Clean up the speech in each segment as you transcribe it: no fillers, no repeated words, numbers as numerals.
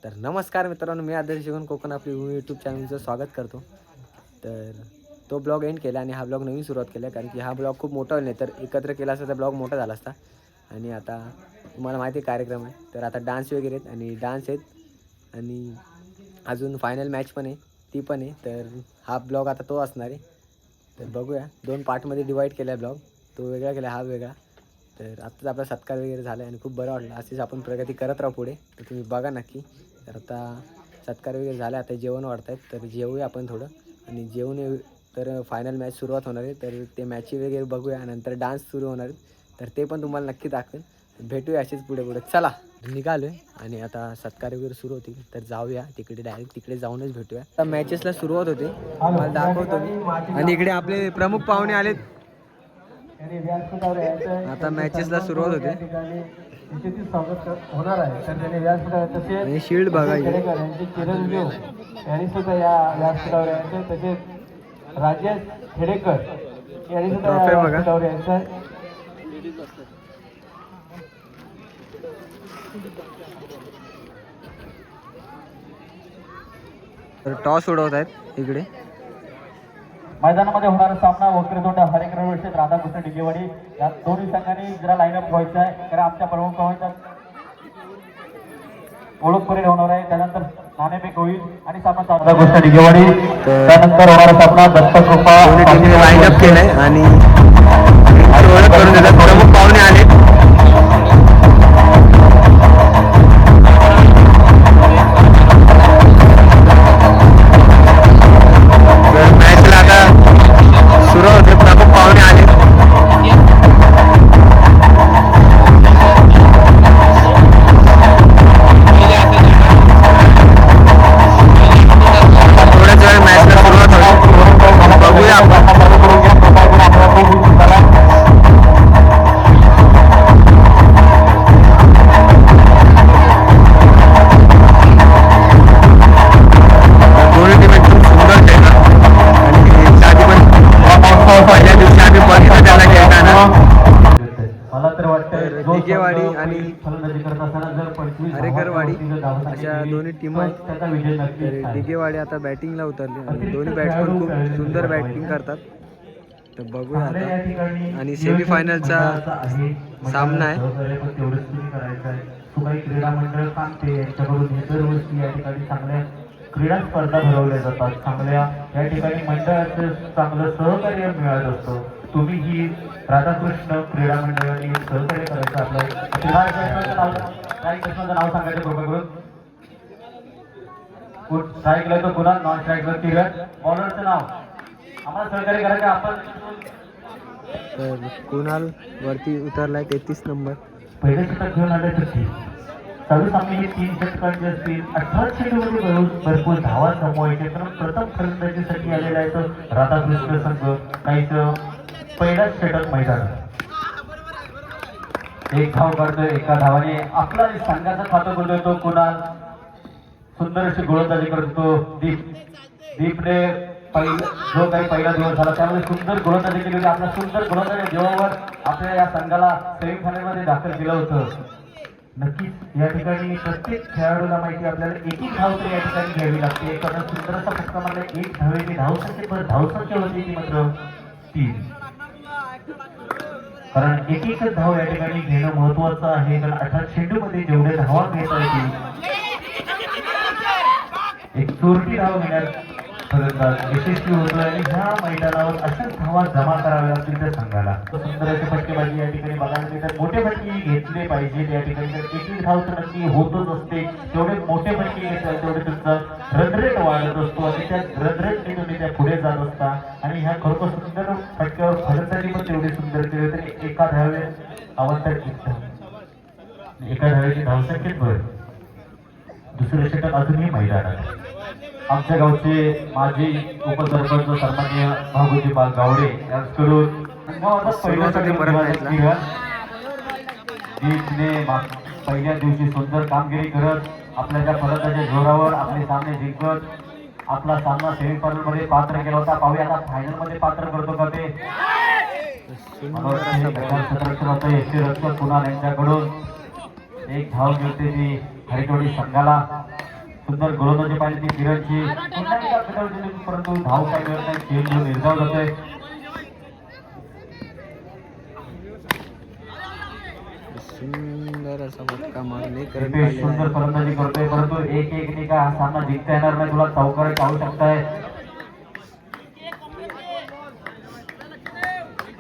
तर नमस्कार मित्रांनो, मी आदर्श जीवन कोकण आपली यूट्यूब चॅनलचं स्वागत करतो. तर तो ब्लॉग एंड केला आणि हा ब्लॉग नवीन सुरुवात केला, कारण की हा ब्लॉग खूप मोठा नाही, तर एकत्र केला असता तर ब्लॉग मोठा झाला असता. आणि आता तुम्हाला माहिती आहे कार्यक्रम आहे, तर आता डान्स वगैरे आहेत आणि डान्स आहेत आणि अजून फायनल मॅच पण आहे, ती पण आहे. तर हा ब्लॉग आता तो असणार आहे. तर बघूया, 2 पार्टमध्ये डिवाईड केला आहे ब्लॉग, तो वेगळा केला, हा वेगळा. तर आत्ताच आपला सत्कार वगैरे झाला आहे आणि खूप बरं वाटलं. अशीच आपण प्रगती करत राहू पुढे, तर तुम्ही बघा नक्की. तर आता सत्कार वगैरे झाला, आता जेवण वाढत आहेत, तर जेवूया आपण थोडं आणि जेवून तर फायनल मॅच सुरुवात होणार आहे. तर ते मॅची वगैरे बघूया, नंतर डान्स सुरू होणार आहेत, तर ते पण तुम्हाला नक्की दाखवेल. भेटूया अशीच पुढे पुढे. चला निघालो आहे आणि आता सत्कार वगैरे सुरू होतील, तर जाऊया तिकडे, डायरेक्ट तिकडे जाऊनच भेटूया. आता मॅचेसला सुरुवात होते, मला दाखवतो मी. आणि इकडे आपले प्रमुख पाहुणे आलेत. आता मॅचेसला सुरुवात होते होणार आहे. तर त्याने व्यासपीठावर आणि शील्ड बघा इकडे. किरण देव यांनी सुद्धा या व्यासपीठावर यायचं, तसेच राजेश खेडेकर यांनी सुद्धा या ट्रॉफी बघा. व्यासपीठावर यायचं. तर टॉस उडवत आहेत इकडे. मैदानामध्ये होणारा सामना वक्रतोंड हरेकर वर्षित राधाकृष्ण डिगेवाडी या दोन्ही संघांनी जरा लाईनअप व्हायचा आहे, कारण आमच्या प्रमुख पाहुण्यांचा ओळख परेड होणार आहे. त्यानंतर नाणेफेक होईल आणि सामना राधाकृष्ण डिगेवाडी, त्यानंतर होणारा सामना दत्तक कृपा लाईनअप केलाय आणि ओळख करून देतात. प्रमुख पाहुणे आले. मॅचला आता सुरू होते, प्रमुख पाहुणे आले. थोड्याच वेळ मॅचला सुरुवात होईल, बघूया आपण. दोन्ही टीम एकदम सुंदर खेळतात आणि त्याआधी पण पहिल्या दिवशी आम्ही बघितलं त्याला खेळताना. मला तर वाटतं दिगेवाडी आणि फलंदाजी करत असताना जर 25 हरेकरवाडी धावा अशा दोन्ही टीम आहेत. त्याचा विजय नक्कीच तर आहे. दिगेवाडी आता बॅटिंगला उतरली आणि दोन्ही बॅट्समन खूप सुंदर बॅटिंग करतात. तर बघूया आपल्या या आता. ठिकाणी आणि सेमीफायनलचा सामना आहे. तेवढंच तुम्ही करायचं आहे. सुभाई क्रीडा मंडळ सांगते यांच्याकडून हे दरवर्षी या ठिकाणी चांगल्या क्रीडा स्पर्धा भरवल्या जातात. चांगल्या या ठिकाणी मंडळाचं चांगलं सहकार्य मिळत असतं. तुम्ही ही राधाकृष्ण क्रीडा मंडळाने सहकार्य करायचं आपलं. कृष्णाचं नाव सांगायचं कृपा करून. स्ट्राईकला तो गुन्हा, नॉन स्ट्राईकला किरण, बॉलरचं नाव आम्हाला सहकार्य करायचं. आपण तर कुणाल वरती उतरलाय 33 नंबर. पहिले षटक घेऊन आले सुट्टी. चालू सामने हे 3 षटकांचे असतील. 18 चेंडूमध्ये भरपूर धावा जमवायचे, कारण प्रथम फलंदाजीसाठी आलेला आहे तो राधाकृष्ण संघ. काहीच पहिलाच षटक मैदान. एक धाव काढतोय, एका धावाने आपला संघाचा खातं बोलतोय तो कुणाल. सुंदर अशी गोलंदाजी करतो दीपने जो काही पहिला दिवस झाला त्यामध्ये सुंदर गोलंदाजी केली होती. आपल्या सुंदर गोलंदाजी जीवावर आपल्या या संघाला सेमीफायनलमध्ये दाखल केलं होतं. नक्कीच या ठिकाणी प्रत्येक खेळाडूला माहिती आपल्याला एक धाव तर या ठिकाणी घ्यावी लागते. कारण सुंदर असा फटका मारला, एक धावेची धावसंख्या धावसंख्या होती ती मात्र 3. कारण एक धाव या ठिकाणी घेणं महत्वाचं आहे, कारण 18 चेंडूमध्ये जेवढे धावा घेता येतील एक चोरटी धाव घेण्यात फलंदाज यशस्वी होतो आणि ह्या मैदानावर अशाच धावा जमा कराव्या लागतील त्या संघाला. सुंदर असे फटकेबाजी या ठिकाणी बघायला मिळतात. मोठे फटके घेतले पाहिजेत या ठिकाणी, तर एक धाव तर नक्की होतच असते. तेवढे मोठे फटके घेतले तेवढे तुमचा रन रेट वाढत असतो आणि त्या रन रेटने तुम्ही त्या पुढे जात असता. आणि ह्या खरोखर सुंदर फटक्यावर फलंदाजी पण तेवढी सुंदर केली होती. एका धावे अवंतर एका धावेची धावसंख्येत भर. दुसरे षटक अजूनही मैदानात. आमच्या गावचे माजी उपसरपंच सन्माननीय भागोजी गावडे यांच्याकडून पहिल्या दिवशी सुंदर कामगिरी करत आपल्या त्या फलंदाच्या जोरावर आपले सामने जिंकत आपला सामना सेमीफायनल मध्ये पात्र केला होता. पाहूया आता फायनल मध्ये पात्र करतो का ते. कुणाल यांच्याकडून एक धाव मिळते ती हरिटोडी संघाला. सुंदर गोलंदाजी पाहिली ती किरणची पुन्हा एकदा फिरवून दिली, परंतु धाव काय मिळत नाही, चेंडू निर्धाव जातोय. सुंदर असा फटका मारून एक रन दीपेश सुंदर फलंदाजी करतोय, परंतु एक ने का हा सामना जिंकता येणार नाही. तुला चौकाराची आवश्यकता आहे.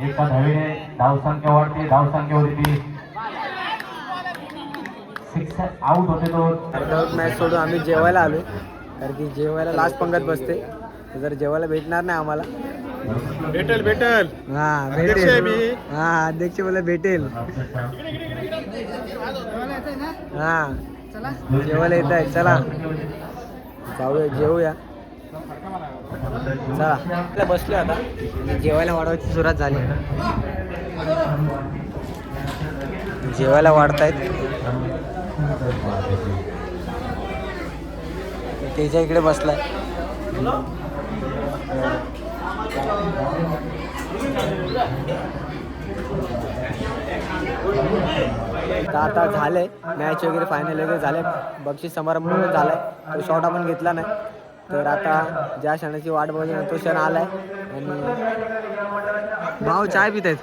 एका धावेने धावसंख्या वाढते, धावसंख्या होती 6 आउट होते तो. अर्धवट मॅच सोडून आम्ही जेवायला आलो, कारण की जेवायला लास्ट पंगत बसते, तर जर जेवायला भेटणार नाही आम्हाला. भेटेल हा अध्यक्ष आहे भेटेल, मी. हा अध्यक्ष बोला भेटेल. हा जेवायला येत आहे, चला जाऊया जेवूया. चला बसलो आता आणि जेवायला वाढवायची सुरुवात झाली. जेवायला वाढतायत, त्याच्या इकडे बसलाय. आता झालंय मॅच वगैरे, फायनल वगैरे झाले, बक्षीस समारंभ पण झालाय. तो शॉट आपण घेतला नाही, तर आता ज्या क्षणाची वाट बघून तो क्षण आलाय. आणि भाऊ चाय पित आहेत.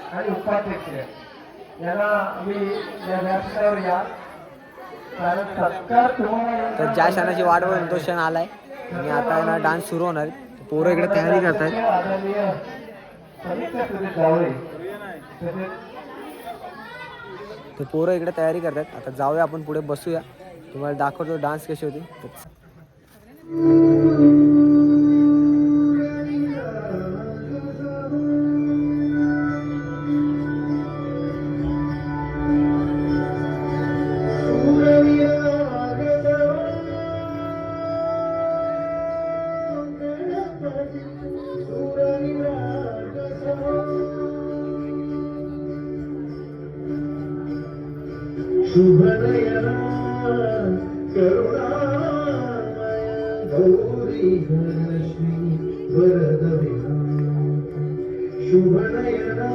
तर ज्या क्षणाची वाट बघून तो क्षण आलाय आणि आता ना डान्स सुरू होणार. पोरं इकडे तयारी करतात. तर पोरं इकडे तयारी करतात. आता जाऊया आपण पुढे बसूया, तुम्हाला दाखवतो डान्स कशी होती. शुभनयना करुणामय गौरी धनलक्ष्मी वरद विनायक. शुभनयना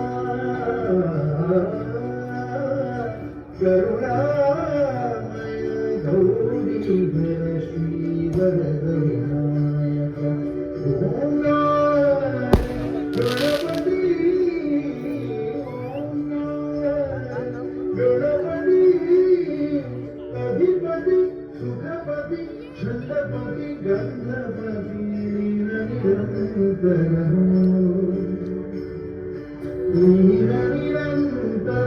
करुणामय गौरी धनलक्ष्मी वरद विनायक. ओम गणपती अधिपति सुखपति छंदपति गंधपति निरंतर निरंतर.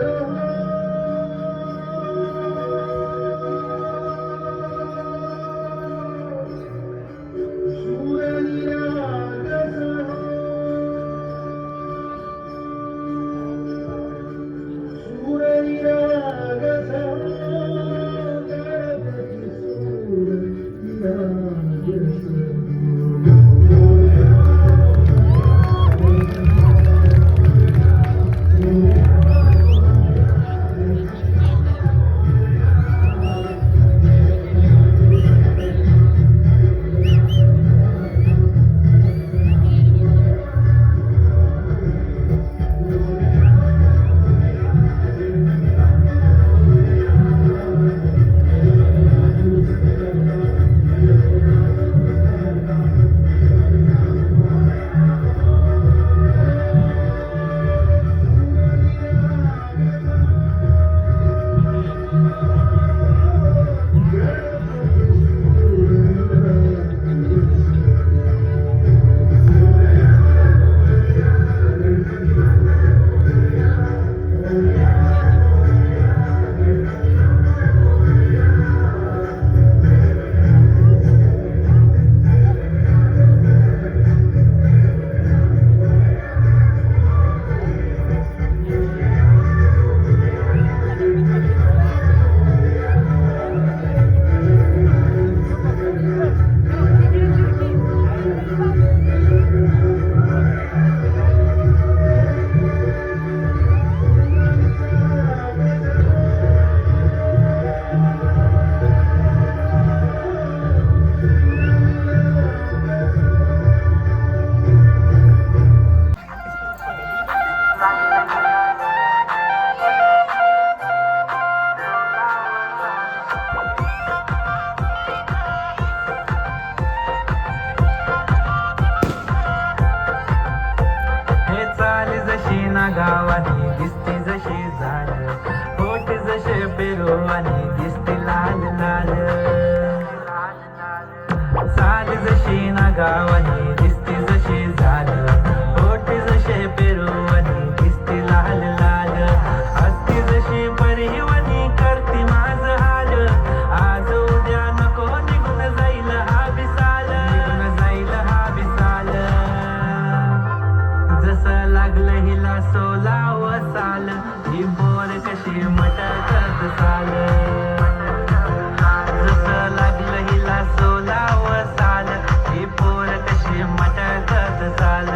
गावानी दिसते जसे झालं, ओठ जसे पेरुवनी दिसते लाल लाल, असते जशी परिवनी करते माझं हाल, आज उद्या नको निघून जाईल हा विसाल, निघून जाईल हा विसाल, जसं लागलं हिला सोलाव साल, ही बोर कशी मटकत चाल, जसं लागलं हिला सोलाव साल, ही पोर कशी मटकत चाल,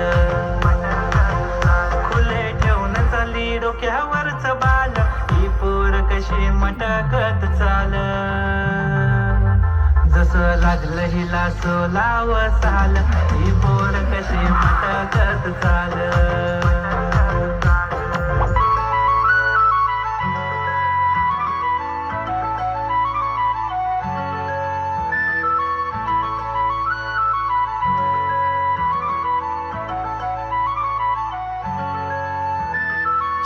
खुले ठेवून चाली डोक्यावरच बाल, ही पोर कशी मटकत चाल, जसं लागलं हिला सोलाव साल, ही पोर कशी मटकत चाल.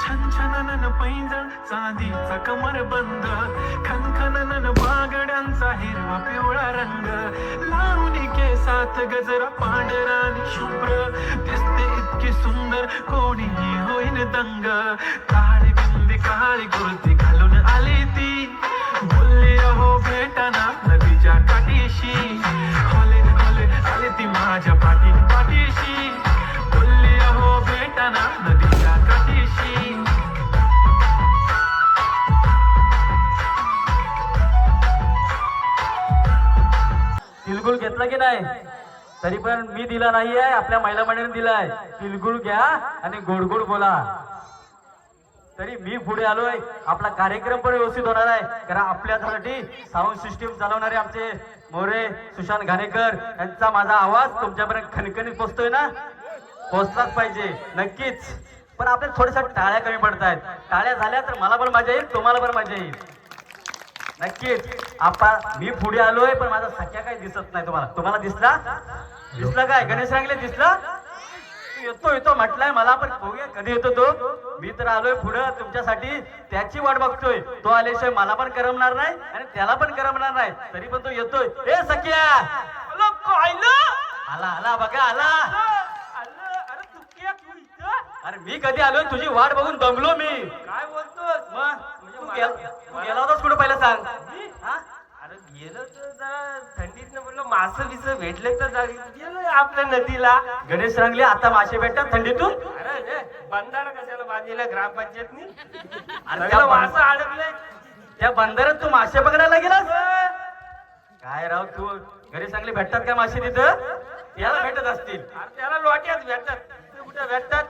छनछनन पैंजण चांदीचा कमर बंद, खनखनन बागड्यांचा हिरवा पिवळा रंग, लावणी केसात गजरा पांढरा आणि शुभ्र, दिसते इतकी सुंदर कोणीही होईन दंग, काळी बिंदी काळी कुर्ती घालून आली ती, बोलली अहो भेटाना नदीच्या काठीशी, होले होले आली ती माझ्या पाठीशी, बोलली अहो भेटाना नदीच्या काठीशी. तिलगुळ घेतला की नाही? तरी पण मी दिला नाहीये, आपल्या महिला मंडळीने दिलाय. तिलगुळ घ्या आणि गोड गोड बोला. तरी मी पुढे आलोय, आपला कार्यक्रम पण व्यवस्थित होणार आहे, कारण आपल्यासाठी साऊंड सिस्टीम चालवणारे आमचे मोरे सुशांत घाणेकर यांचा माझा आवाज तुमच्यापर्यंत खणखणीत पोहोचतोय ना? पोहोचलाच पाहिजे नक्कीच. पण आपल्या थोड्याशा टाळ्या कमी पडतायत. टाळ्या झाल्या तर मला पण मजा येईल, तुम्हाला पण मजा येईल नक्कीच. मी पुढे आलोय, पण माझा सख्या काही दिसत नाही तुम्हाला. तुम्हाला दिसला? दिसला काय? गणेश रांगले दिसला? येतो येतो म्हटलाय मला, पण बघूया कधी येतो तो. मी तर आलोय पुढं तुमच्यासाठी, त्याची वाट बघतोय. तो आल्याशिवाय मला पण करमणार नाही आणि त्याला पण करमणार नाही. तरी पण तो येतोय. ए सख्या, आला आला बघा आला. अरे मी कधी आलोय, तुझी वाट बघून दमलो मी. काय बोलतोस? मग तू गेला होतास कुठं पहिलं सांग. अरे गेलो तर जरा थंडीत बोललो मासे बिस भेटले तर गेलो आपल्या नदीला. गणेश रांगले आता मासे भेटतात थंडीतून? अरे बंधारा कशाला बांधलेला ग्रामपंचायतनी? अरे मासे अडकले त्या बंधाऱ्यात, तू मासे पकडायला गेलास? काय राव तू, गणेश रांगले भेटतात काय मासे तिथं? त्याला भेटत असतील. त्याला लोट्याच भेटतात, कुठे भेटतात?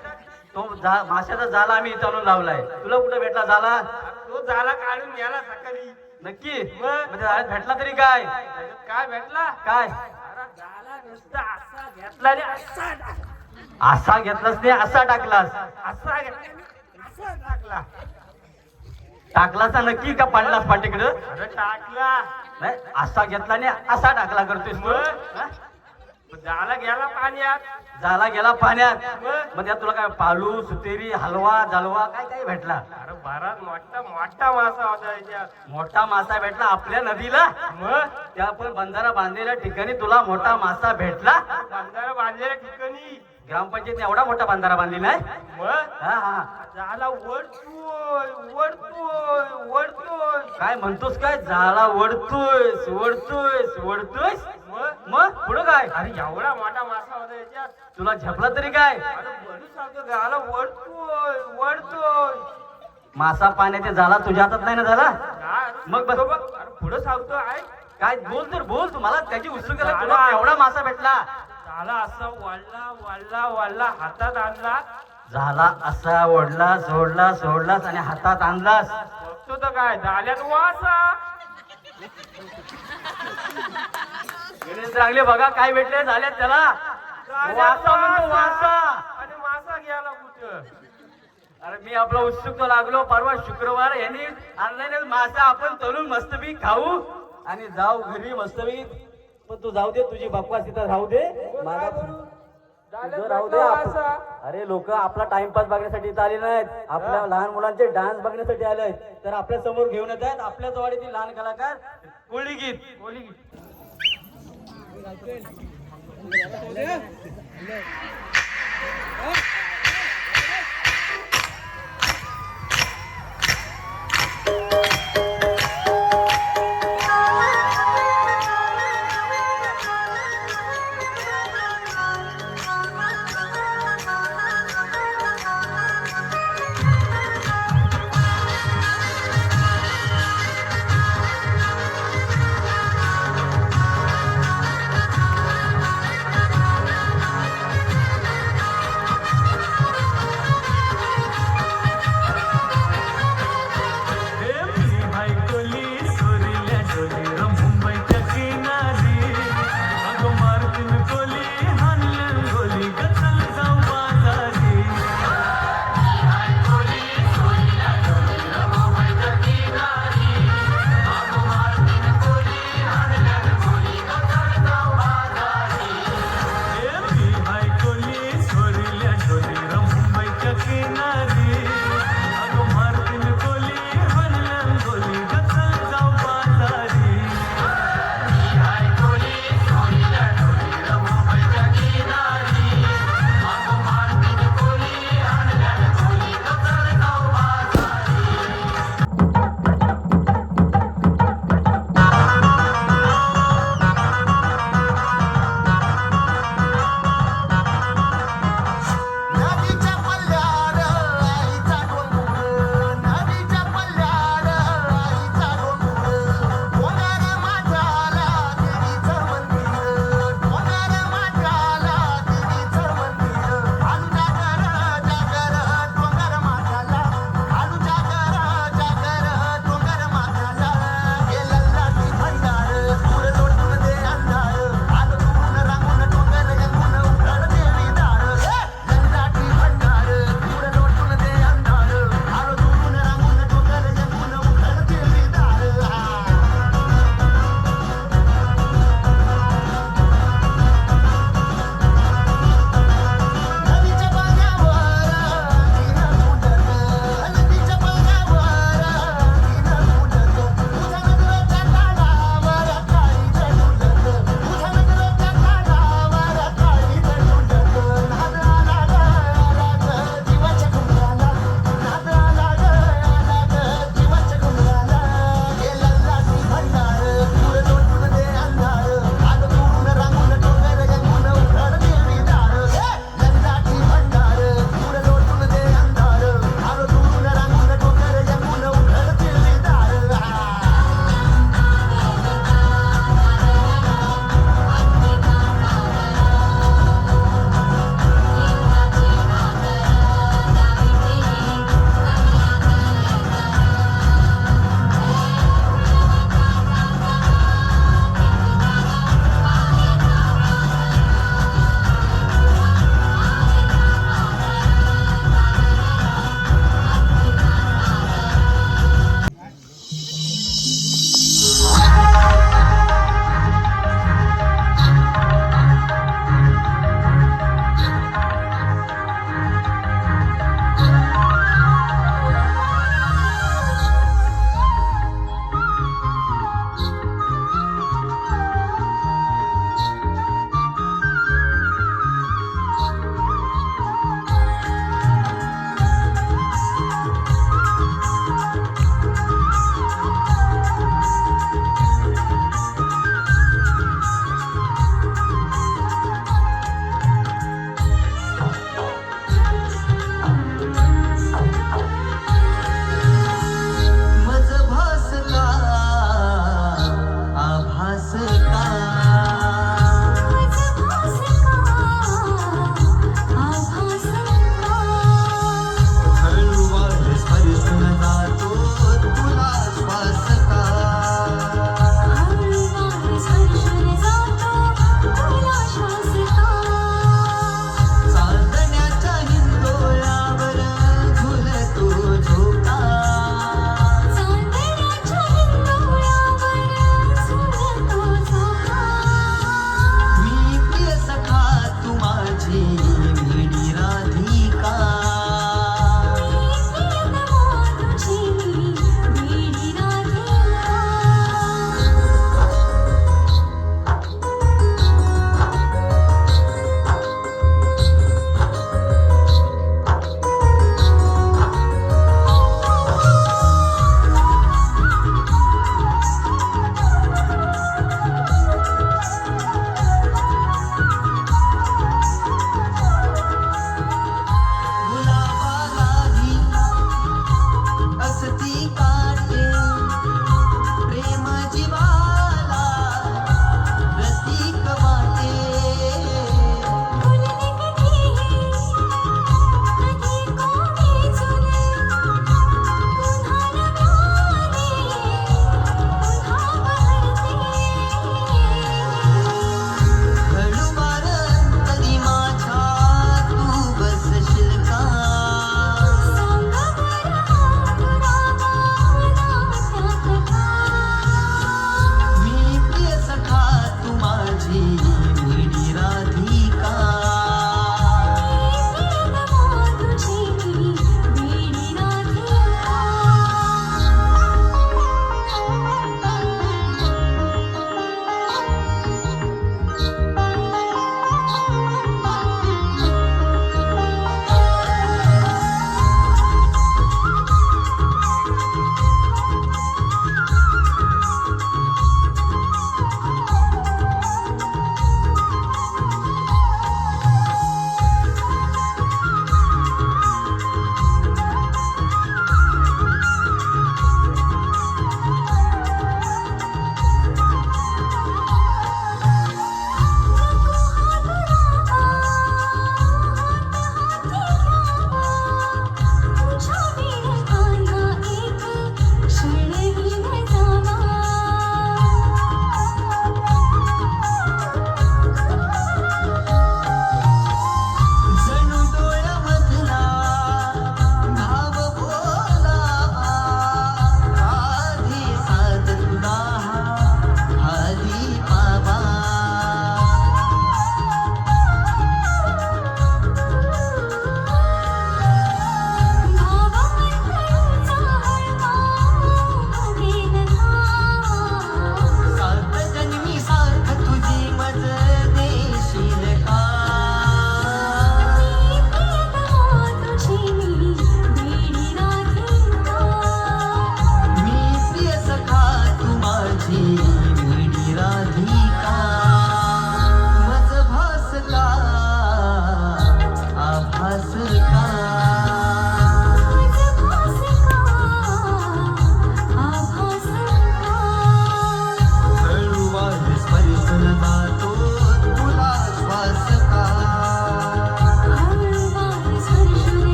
तो माशाचा जाला आम्ही इथं आणून लावलाय. तुला कुठे भेटला जाला? तो जाला काढून गेला सकाळी. नक्की? म्हणजे भेटला तरी काय? काय भेटला? काय जाला नुसता असा घेतला रे, असा घेतलास नाही, असा टाकलास? असा टाकला. टाकलाचा नक्की का पडलास पाठीकडं? अरे टाकला नाही, असा घेतला नाही असा टाकला करतोस तू? जाला गेला पाण्यात. झाला गेला पाण्यात. मग त्यात तुला काय पालू सुतेरी हलवा जलवा काय काय भेटला? अरे बराच मोठा मोठा मासा होता याच्यात. मोठा मासा भेटला आपल्या नदीला? मग त्या पण बंधारा बांधलेल्या ठिकाणी तुला मोठा मासा भेटला? बंधारा बांधलेल्या ठिकाणी ग्रामपंचायतीने एवढा मोठा बंधारा बांधलेला आहे. मग हा हा झाला वडतोय वडतोय वडतोय. काय म्हणतोस? काय झाला वडतोयस वडतोयस वडतोयस? मग पुढं काय? अरे एवढा मोठा मासा होता याच्यात, तुला झपला तरी काय? झाला वडतोय वडतोय. मासा पाण्याचे झाला तुझ्या हातात नाही ना झाला? मग बघ पुढं सांगतो आहे काय. बोल तर बोल, तुम्हाला त्याची उत्सुकता. तुला एवढा मासा भेटला? झाला असा वाढला वाढला वाढला हातात आणला. झाला असा ओढला सोडला सोडलास आणि हातात आणलास. बघतो तर काय झाल्यात वासा. गणेश रांगले बघा काय भेटले झाल्यात त्याला. वासा म्हणतो वासा. आणि मासा गेला कुठं? अरे मी आपला उत्सुक लागलो. परवा शुक्रवार यांनी आणलेले मासा आपण तळून मस्तपैकी खाऊ आणि जाऊ घरी मस्तपैकी. पण तू जाऊ दे, तुझी बाप्पा तिथं राहू दे, माझा राहू दे. अरे लोक आपला टाइमपास बघण्यासाठी इथं आले नाहीत, आपल्या लहान मुलांचे डान्स बघण्यासाठी आले आहेत. तर आपल्या समोर घेऊन येत आहेत आपल्याच वाडीतील लहान कलाकार कोळी गीत. कोळी गीत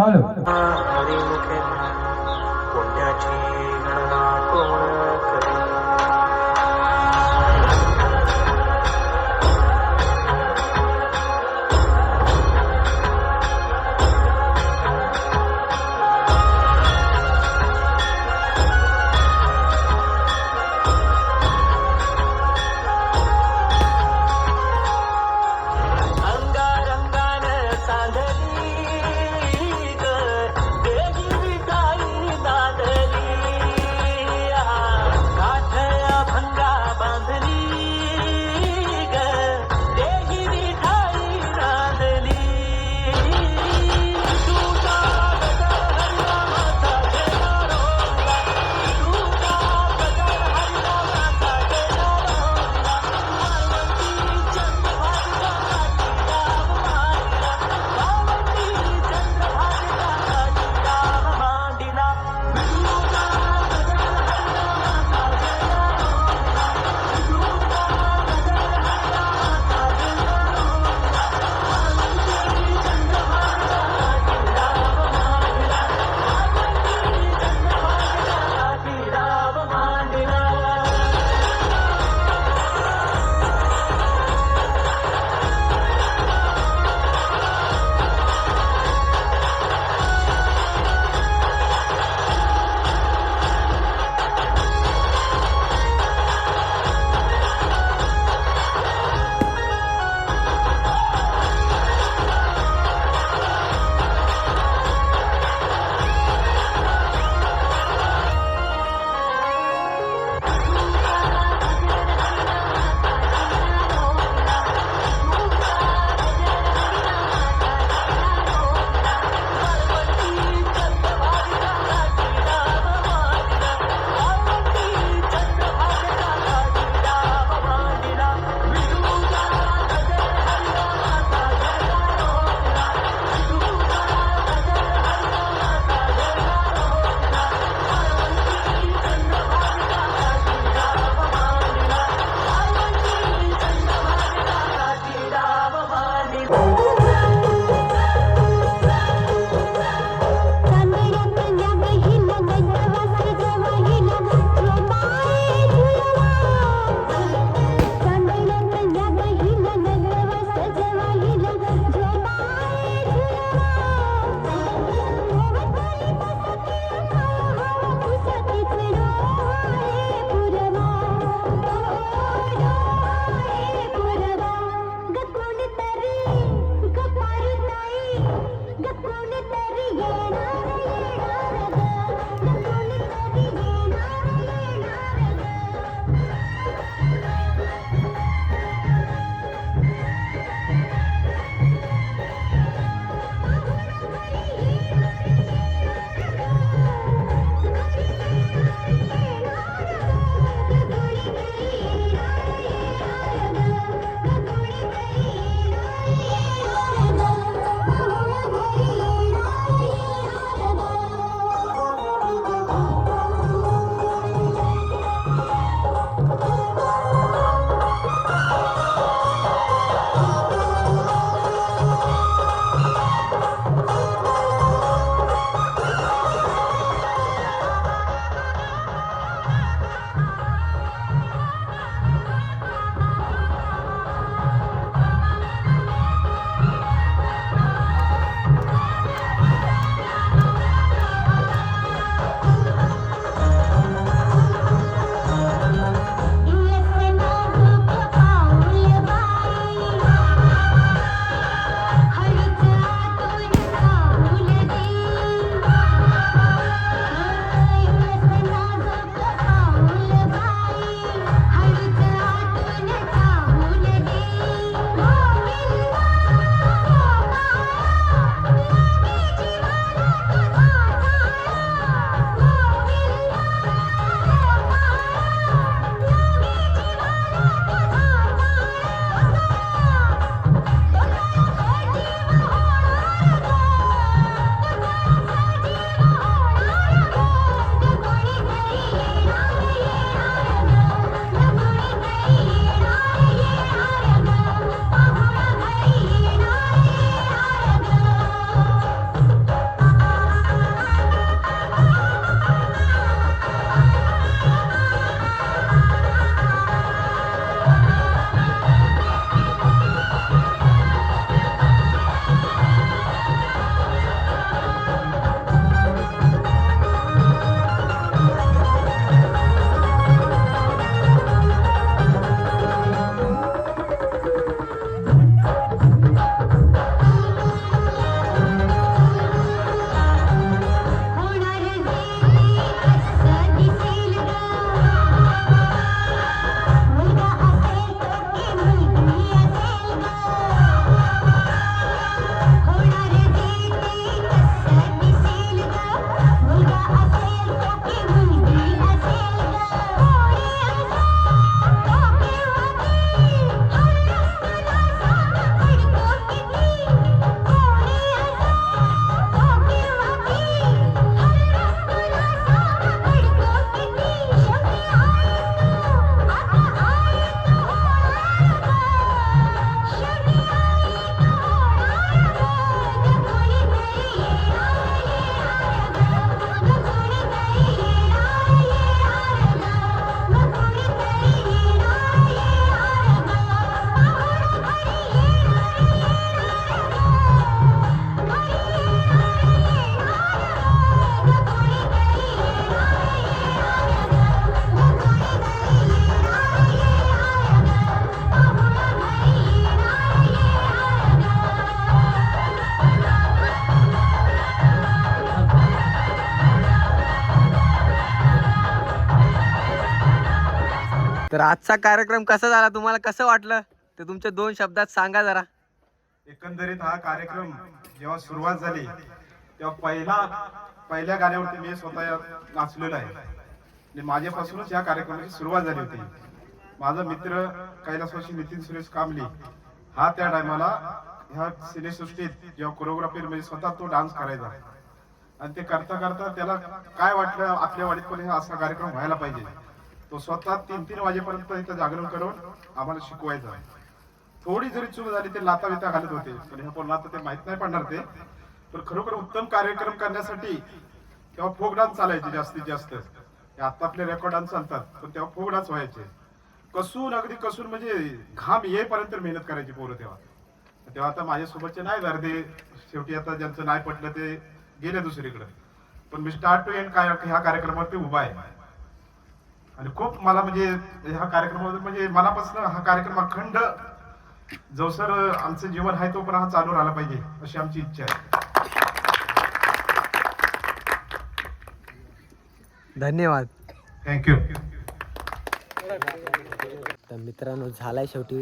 चालू हरिमुखे पुण्याची गणना कोण करी अंगारंगाने सांधली ग देही विटाई दादली आजचा कार्यक्रम कसा झाला, तुम्हाला कसं वाटलं ते तुमच्या 2 शब्दात सांगा जरा. एकंदरीत हा कार्यक्रम जेव्हा सुरुवात झाली तेव्हा पहिल्या गाण्यावरती मी स्वतः नाचलेलो आहे आणि माझ्यापासूनच या कार्यक्रमाची सुरुवात झाली होती. माझा मित्र कैलासवासी नितीन सुरेश कांबली हा त्या टायमाला ह्या सिनेसृष्टीत जेव्हा कोरिओग्राफी म्हणजे स्वतः तो डान्स करायचा आणि ते करता करता त्याला काय वाटलं आपल्या वाडीत पण हा असा कार्यक्रम व्हायला पाहिजे. तो स्वतः 3-3 वाजेपर्यंत इथं जागरण करून आम्हाला शिकवायचा. थोडी जरी चूक झाली ते लाता बिता घालत होते पण ह्या पोरांना आता ते माहित नाही पडणार ते. पण खरोखर उत्तम कार्यक्रम करण्यासाठी तेव्हा फोक डान्स चालायचे जास्तीत जास्त. आता आपले रेकॉर्ड डान्स चालतात पण तेव्हा फोक डान्स व्हायचे. अगदी कसून म्हणजे घाम येईपर्यंत मेहनत करायची पोरं तेव्हा आता माझ्यासोबतचे नाही झाले शेवटी आता ज्यांचं नाही पटलं ते गेले दुसरीकडे. पण मी स्टार्ट टू एंड काय ह्या कार्यक्रमावरती उभा आहे आणि खूप मला म्हणजे ह्या कार्यक्रमामध्ये म्हणजे मनापासून हा कार्यक्रम अखंड जवसर आमचं जीवन आहे तो पण हा चालू राहिला पाहिजे अशी आमची इच्छा आहे. धन्यवाद. थँक्यू. तर मित्रांनो झालाय शेवटी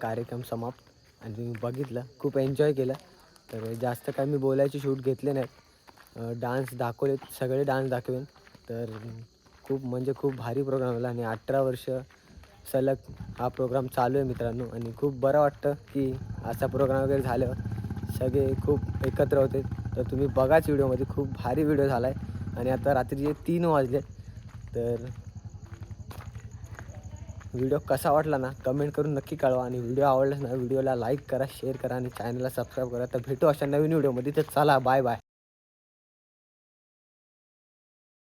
कार्यक्रम समाप्त आणि तुम्ही बघितलं खूप एन्जॉय केलं. तर जास्त काय मी बोलायचे शूट घेतले नाहीत, डान्स दाखवलेत, सगळे डान्स दाखवेन. तर खूप भारी प्रोग्राम झाला आणि 18 वर्ष सलग हा प्रोग्राम चालू आहे मित्रांनो. आणि खूप बरं वाटतं की असा प्रोग्राम वगैरे झाल्यावर सगळे खूप एकत्र होते. तर तुम्ही बघाच व्हिडिओमध्ये खूप भारी व्हिडिओ झाला आहे. आणि आता रात्रीचे 3 वाजले. तर व्हिडिओ कसा वाटला ना कमेंट करून नक्की कळवा. आणि व्हिडिओ आवडलाच ना व्हिडिओला लाईक करा, शेअर करा आणि चॅनलला सबस्क्राईब करा. तर भेटू अशा नवीन व्हिडिओमध्ये. तर चला बाय बाय.